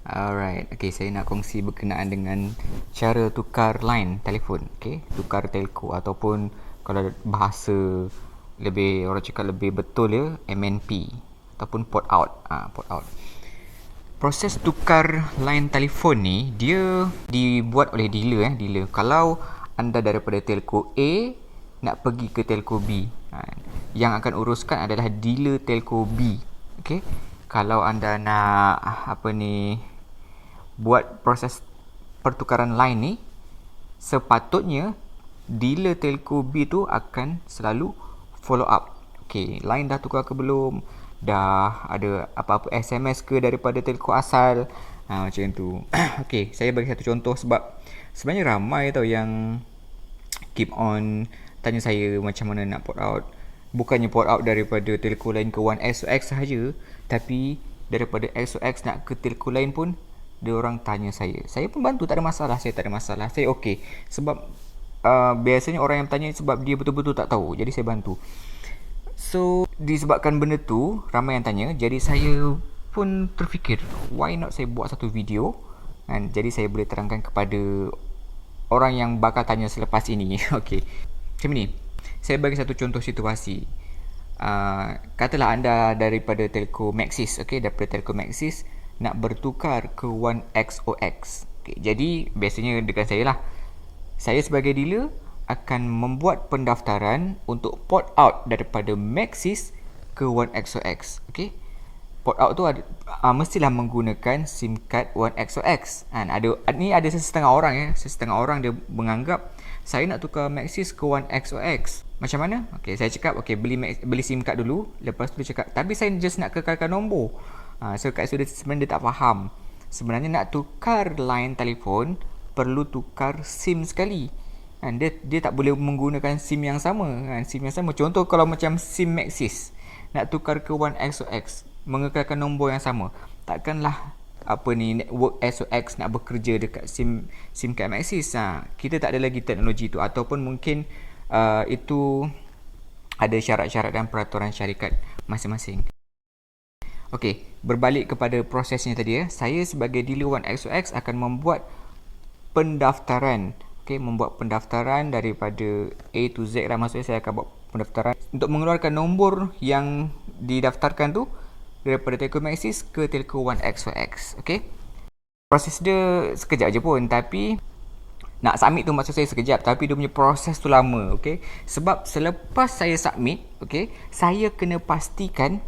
Alright, okay, saya nak kongsi berkenaan dengan cara tukar line telefon, okay, tukar telco ataupun kalau bahasa lebih orang cakap lebih betul ya, MNP ataupun port out. Port out. Proses tukar line telefon ni dia dibuat oleh dealer. Kalau anda daripada telco A nak pergi ke telco B, yang akan uruskan adalah dealer telco B. Okey. Kalau anda nak buat proses pertukaran line ni, sepatutnya dealer telco B tu akan selalu follow up. Okey, line dah tukar ke belum? Dah ada apa-apa SMS ke daripada telco asal? Macam tu. Okey, saya bagi satu contoh sebab sebenarnya ramai tau yang keep on tanya saya macam mana nak port out. Bukannya port out daripada telco lain ke One XOX sahaja, tapi daripada XOX nak ke telco lain pun dia orang tanya saya. Saya pun bantu, tak ada masalah. Saya tak ada masalah. Saya okey. Sebab biasanya orang yang tanya sebab dia betul-betul tak tahu. Jadi saya bantu. So, disebabkan benda tu ramai yang tanya, jadi saya pun terfikir, why not saya buat satu video, dan jadi saya boleh terangkan kepada orang yang bakal tanya selepas ini. Okey. Macam ni. Saya bagi satu contoh situasi. Katalah anda daripada telco Maxis, okey, daripada telco Maxis nak bertukar ke One XOX. Okay, jadi biasanya dengan saya lah. Saya sebagai dealer akan membuat pendaftaran untuk port out daripada Maxis ke One XOX. Okay. Port out tu mestilah menggunakan SIM card One XOX. Ni ada setengah orang ya. Setengah orang dia menganggap saya nak tukar Maxis ke One XOX. Macam mana? Okay, saya cakap okay, beli SIM card dulu. Lepas tu dia cakap tapi saya just nak kekalkan nombor. So kat situ sebenarnya dia tak faham. Sebenarnya nak tukar line telefon perlu tukar SIM sekali. Dia tak boleh menggunakan SIM yang sama. SIM yang sama. Contoh kalau macam SIM Maxis nak tukar ke One XOX, mengekalkan nombor yang sama. Takkanlah network SOX nak bekerja dekat SIM card Maxis. Kita tak ada lagi teknologi tu, ataupun mungkin itu ada syarat-syarat dan peraturan syarikat masing-masing. Okey, berbalik kepada prosesnya tadi ya. Saya sebagai dealer One XOX akan membuat pendaftaran. Okey, membuat pendaftaran daripada A to Z lah. Maksudnya saya akan buat pendaftaran untuk mengeluarkan nombor yang didaftarkan tu daripada Telco Maxis ke Telco One XOX. Okey. Proses dia sekejap je pun, tapi nak submit tu maksud saya sekejap, tapi dia punya proses tu lama, okey. Sebab selepas saya submit, okey, saya kena pastikan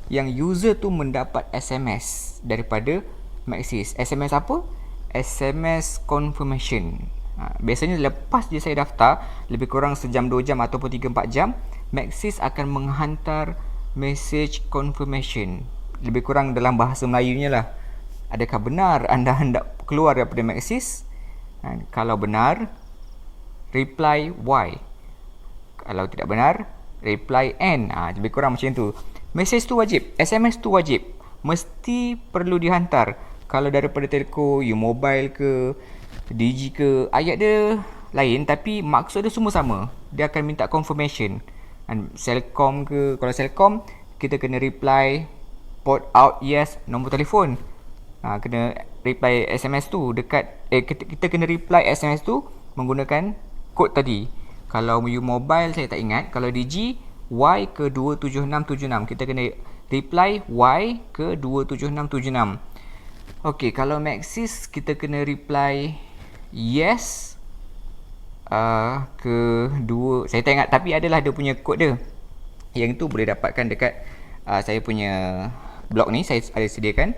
yang user tu mendapat SMS daripada Maxis. SMS apa? SMS confirmation. Biasanya lepas je saya daftar, lebih kurang sejam 2 jam ataupun 3-4 jam, Maxis akan menghantar message confirmation. Lebih kurang dalam bahasa Melayunya lah. Adakah benar anda hendak keluar daripada Maxis? Kalau benar, reply Y. Kalau tidak benar, reply N. Lebih kurang macam tu. Message tu wajib, SMS tu wajib, mesti perlu dihantar. Kalau daripada telco, U-Mobile ke, Digi ke, ayat dia lain tapi maksud dia semua sama. Dia akan minta confirmation. Celcom ke, kalau Celcom kita kena reply port out yes, nombor telefon. Kena reply SMS tu dekat kita kena reply SMS tu menggunakan kod tadi. Kalau U-Mobile saya tak ingat, kalau Digi Y ke 27676, kita kena reply Y ke 27676. Okey, kalau Maxis kita kena reply yes ke 2, saya tak ingat, tapi adalah dia punya kod dia. Yang tu boleh dapatkan dekat saya punya blog ni, saya ada sediakan.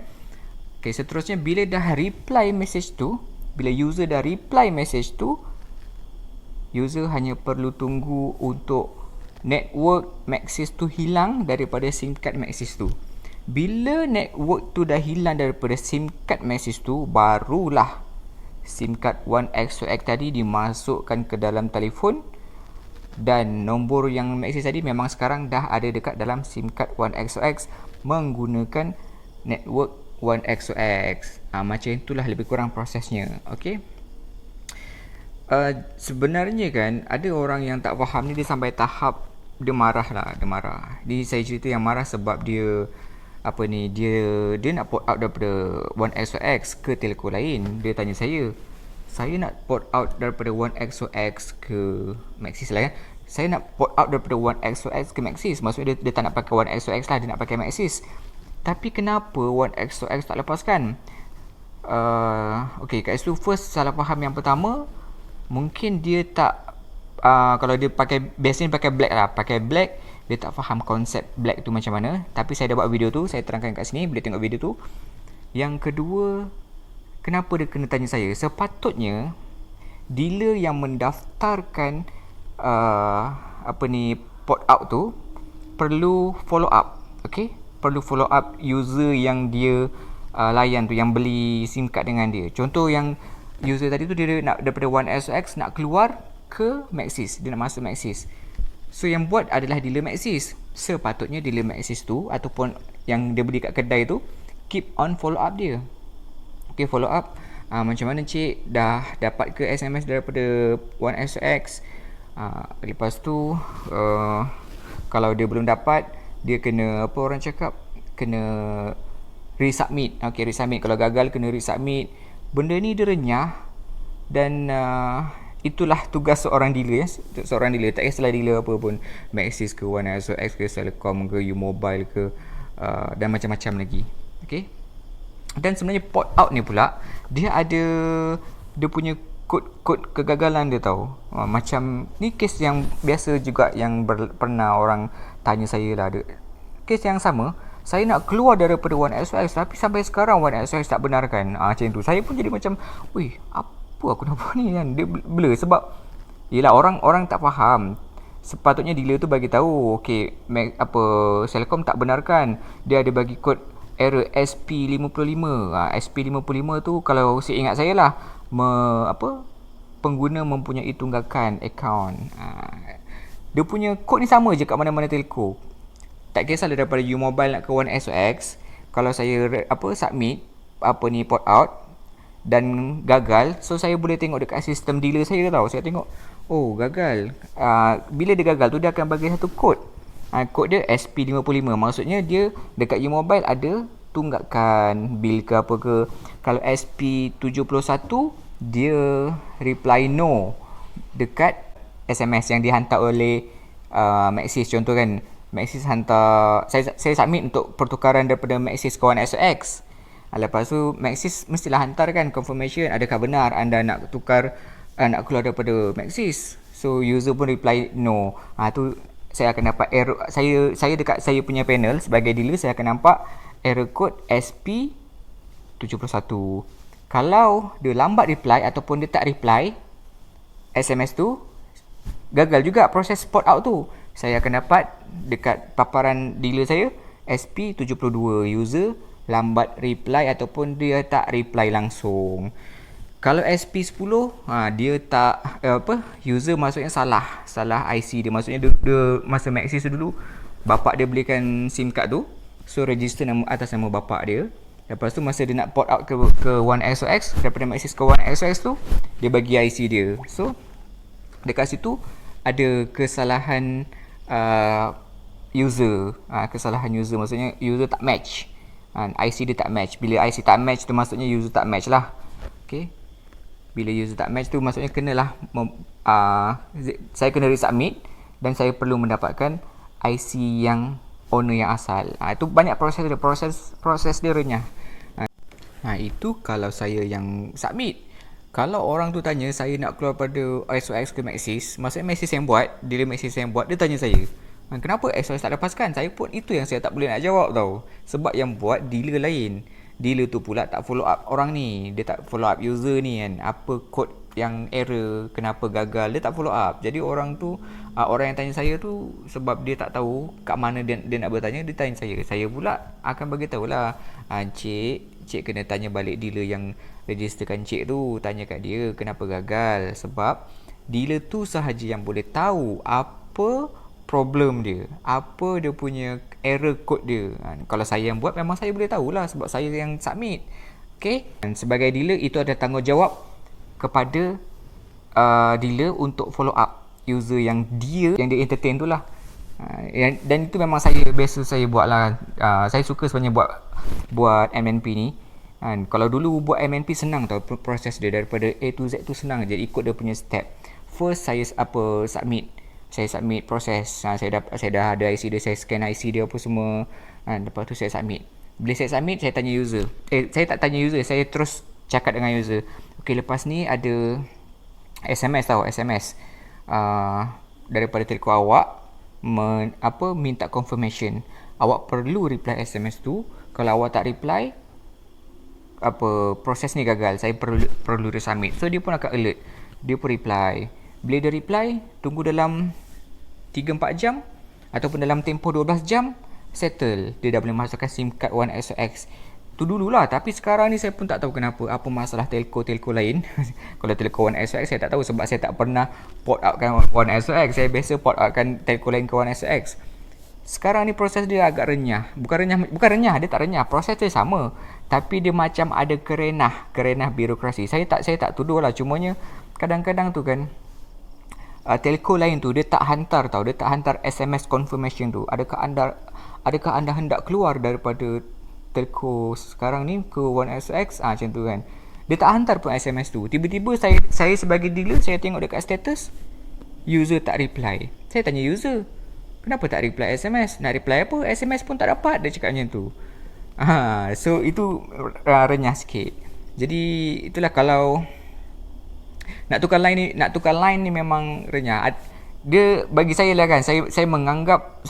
Okey, seterusnya bila dah reply message tu, bila user dah reply message tu, user hanya perlu tunggu untuk network Maxis tu hilang daripada SIM card Maxis tu. Bila network tu dah hilang daripada SIM card Maxis tu, barulah SIM card One XOX tadi dimasukkan ke dalam telefon, dan nombor yang Maxis tadi memang sekarang dah ada dekat dalam SIM card One XOX menggunakan network One XOX. Macam itulah lebih kurang prosesnya. Okey. Sebenarnya kan ada orang yang tak faham ni, dia sampai tahap dia marah lah, dia marah. Dia saya cerita yang marah sebab dia apa ni, dia nak port out daripada One XOX ke telco lain. Dia tanya saya nak port out daripada One XOX ke Maxis lah ya. Saya nak port out daripada One XOX ke Maxis. Maksudnya dia tak nak pakai One XOX lah, dia nak pakai Maxis. Tapi kenapa One XOX tak lepaskan? Okay, kat situ first salah faham yang pertama, mungkin dia tak kalau dia pakai, biasanya pakai black lah, pakai black, dia tak faham konsep black tu macam mana. Tapi saya dah buat video tu, saya terangkan kat sini, boleh tengok video tu. Yang kedua, kenapa dia kena tanya saya? Sepatutnya dealer yang mendaftarkan apa ni, port out tu perlu follow up. Okay, perlu follow up user yang dia layan tu, yang beli SIM card dengan dia. Contoh yang user tadi tu, dia nak daripada One SOX nak keluar ke Maxis, dia nak masuk Maxis. So yang buat adalah dealer Maxis. Sepatutnya dealer Maxis tu ataupun yang dia beli kat kedai tu keep on follow up dia. Okay, follow up. Macam mana cik, dah dapat ke SMS daripada One SOX? Lepas tu kalau dia belum dapat, dia kena, apa orang cakap, kena resubmit. Okay, resubmit. Kalau gagal kena resubmit. Benda ni dia renyah. Dan itulah tugas seorang dealer ya. Seorang dealer, tak kisahlah dealer apa pun, Maxis ke, One SOX ke, Celcom ke, U-Mobile ke, dan macam-macam lagi. Okay. Dan sebenarnya port out ni pula, dia ada, dia punya kod kegagalan dia tahu. Macam ni kes yang biasa juga, yang pernah orang tanya saya lah. Kes yang sama, saya nak keluar daripada One SOX tapi sampai sekarang One SOX tak benarkan. Macam tu. Saya pun jadi macam, wih, apa aku nak buat ni kan? Dia blur sebab yelah, orang tak faham. Sepatutnya dealer tu bagi tahu, okey, apa, Celcom tak benarkan. Dia ada bagi kod error SP55. SP55 tu kalau seingat saya lah, pengguna mempunyai tunggakan akaun. Dia punya kod ni sama je kat mana-mana telco. Tak kisahlah daripada U-Mobile nak ke One SOX, kalau saya submit apa ni, port out dan gagal, so saya boleh tengok dekat sistem dealer saya tau. Saya tengok, oh gagal. Bila dia gagal tu, dia akan bagi satu kod. Kod dia SP55. Maksudnya dia dekat U-Mobile ada tunggakan bil ke apa ke. Kalau SP71, dia reply no dekat SMS yang dihantar oleh Maxis. Contoh kan, Maxis hantar, saya submit untuk pertukaran daripada Maxis ke One SOX. Lepas tu Maxis mestilah hantar kan confirmation, adakah benar anda nak tukar, nak keluar daripada Maxis. So user pun reply no. Tu saya akan dapat error. Saya dekat saya punya panel sebagai dealer, saya akan nampak error code SP71. Kalau dia lambat reply ataupun dia tak reply SMS tu, gagal juga proses port out tu. Saya akan dapat dekat paparan dealer saya SP72, user lambat reply ataupun dia tak reply langsung. Kalau SP10, dia tak user maksudnya salah IC dia. Maksudnya dia masa Maxis dulu, bapak dia belikan SIM card tu, so register nama atas nama bapak dia. Lepas tu masa dia nak port out ke One SOX, daripada Maxis ke One SOX tu, dia bagi IC dia. So dekat situ ada kesalahan user. Kesalahan user maksudnya user tak match. IC dia tak match. Bila IC tak match tu maksudnya user tak match lah. Okay. Bila user tak match tu maksudnya kenalah saya kena resubmit dan saya perlu mendapatkan IC yang owner yang asal. Itu banyak proses dia renyah. Itu kalau saya yang submit. Kalau orang tu tanya saya nak keluar pada SOX ke Maxis, maksudnya Maxis yang buat, dealer Maxis yang buat, dia tanya saya, kenapa SOX tak lepaskan? Saya pun itu yang saya tak boleh nak jawab tau. Sebab yang buat dealer lain. Dealer tu pula tak follow up orang ni. Dia tak follow up user ni kan. Apa kod yang error, kenapa gagal, dia tak follow up. Jadi orang tu, orang yang tanya saya tu, sebab dia tak tahu kat mana dia nak bertanya, dia tanya saya. Saya pula akan bagi tahulah, cik kena tanya balik dealer yang registerkan cik tu. Tanya kat dia kenapa gagal. Sebab dealer tu sahaja yang boleh tahu apa problem dia, apa dia punya error code dia. Kalau saya yang buat, memang saya boleh tahulah sebab saya yang submit. Okay? Dan sebagai dealer, itu ada tanggungjawab kepada dealer untuk follow up user yang dia entertain tu lah. Dan itu memang biasa saya buat lah. Saya suka sebenarnya buat MNP ni. Kalau dulu buat MNP senang tau, proses dia daripada A to Z tu senang je, ikut dia punya step. First saya submit. Saya submit proses. Saya dah ada IC dia, saya scan IC dia apa semua. Lepas tu saya submit. Bila saya submit, saya tanya user. Saya tak tanya user, saya terus cakap dengan user. Okay, lepas ni ada SMS tau, SMS. Daripada telco awak minta confirmation. Awak perlu reply SMS tu. Kalau awak tak reply, proses ni gagal, saya perlu resubmit. So dia pun akan alert, dia pun reply. Bila dia reply, tunggu dalam 3-4 jam ataupun dalam tempoh 12 jam, settle. Dia dah boleh masukkan SIM card One SOX. Tu dululah, tapi sekarang ni saya pun tak tahu kenapa, apa masalah telco lain. Kalau telco One SOX saya tak tahu, sebab saya tak pernah port outkan One SOX. Saya biasa port outkan telco lain ke One SOX. Sekarang ni proses dia agak renyah. Bukan renyah, dia tak renyah. Proses dia sama, tapi dia macam ada kerenah birokrasi. Saya tak tuduh lah, cumanya kadang-kadang tu kan, telco lain tu dia tak hantar tau, dia tak hantar SMS confirmation tu. Adakah anda hendak keluar daripada telco sekarang ni ke One SOX? Macam tu kan. Dia tak hantar pun SMS tu. Tiba-tiba saya sebagai dealer, saya tengok dekat status, user tak reply. Saya tanya user, kenapa tak reply SMS? Nak reply apa? SMS pun tak dapat. Dia cakap macam tu. So itu renyah sikit. Jadi itulah, kalau nak tukar line ni memang renyah. Dia bagi saya lah kan, saya menganggap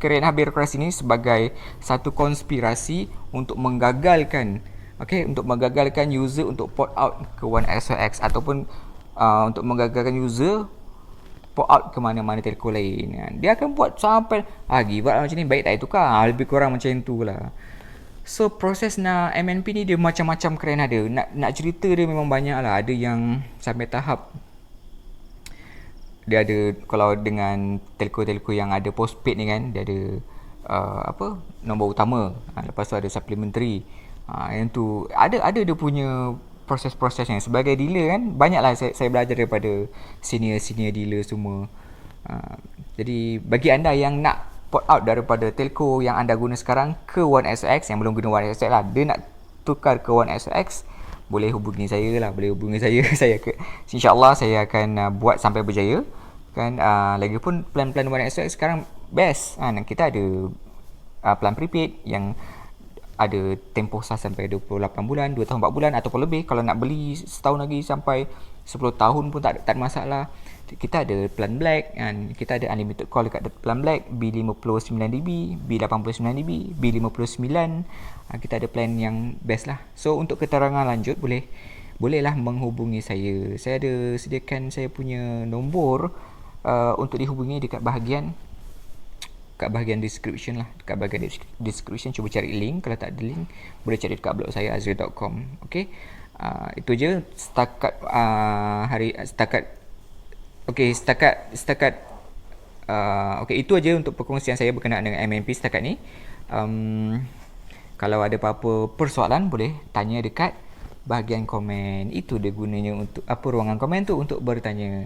kerenah birokrasi ni sebagai satu konspirasi untuk menggagalkan user untuk port out ke One SOX, ataupun untuk menggagalkan user port out ke mana-mana telco lain. Dia akan buat sampai give up macam ni, baik tak tukar. Lebih kurang macam tu lah. So proses nak MNP ni dia macam-macam kerenah dia. Nak cerita dia memang banyak lah. Ada yang sampai tahap dia ada, kalau dengan telco-telco yang ada postpaid ni kan, dia ada nombor utama. Lepas tu ada supplementary. Yang tu ada dia punya proses-prosesnya. Sebagai dealer kan, banyaklah saya belajar daripada senior dealer semua. Jadi bagi anda yang nak port out daripada telco yang anda guna sekarang ke One SOX, yang belum guna One SOX lah, dia nak tukar ke One SOX, boleh hubungi saya lah. InsyaAllah saya akan buat sampai berjaya kan. Lagipun plan-plan One SOX sekarang best. Kita ada plan prepaid yang ada tempoh sah sampai 28 bulan, 2 tahun 4 bulan ataupun lebih. Kalau nak beli setahun lagi sampai 10 tahun pun tak ada masalah. Kita ada plan black kan, kita ada unlimited call dekat plan black, B59dB, B89dB, B59. Kita ada plan yang best lah. So untuk keterangan lanjut bolehlah menghubungi saya. Saya ada sediakan saya punya nombor untuk dihubungi dekat bahagian description lah. Dekat bahagian description, cuba cari link. Kalau tak ada link, boleh cari dekat blog saya azril.com. Okay, itu je setakat itu aja untuk perkongsian saya berkenaan dengan MNP setakat ni. Kalau ada apa-apa persoalan, boleh tanya dekat bahagian komen. Itu dia gunanya, untuk ruangan komen tu, untuk bertanya.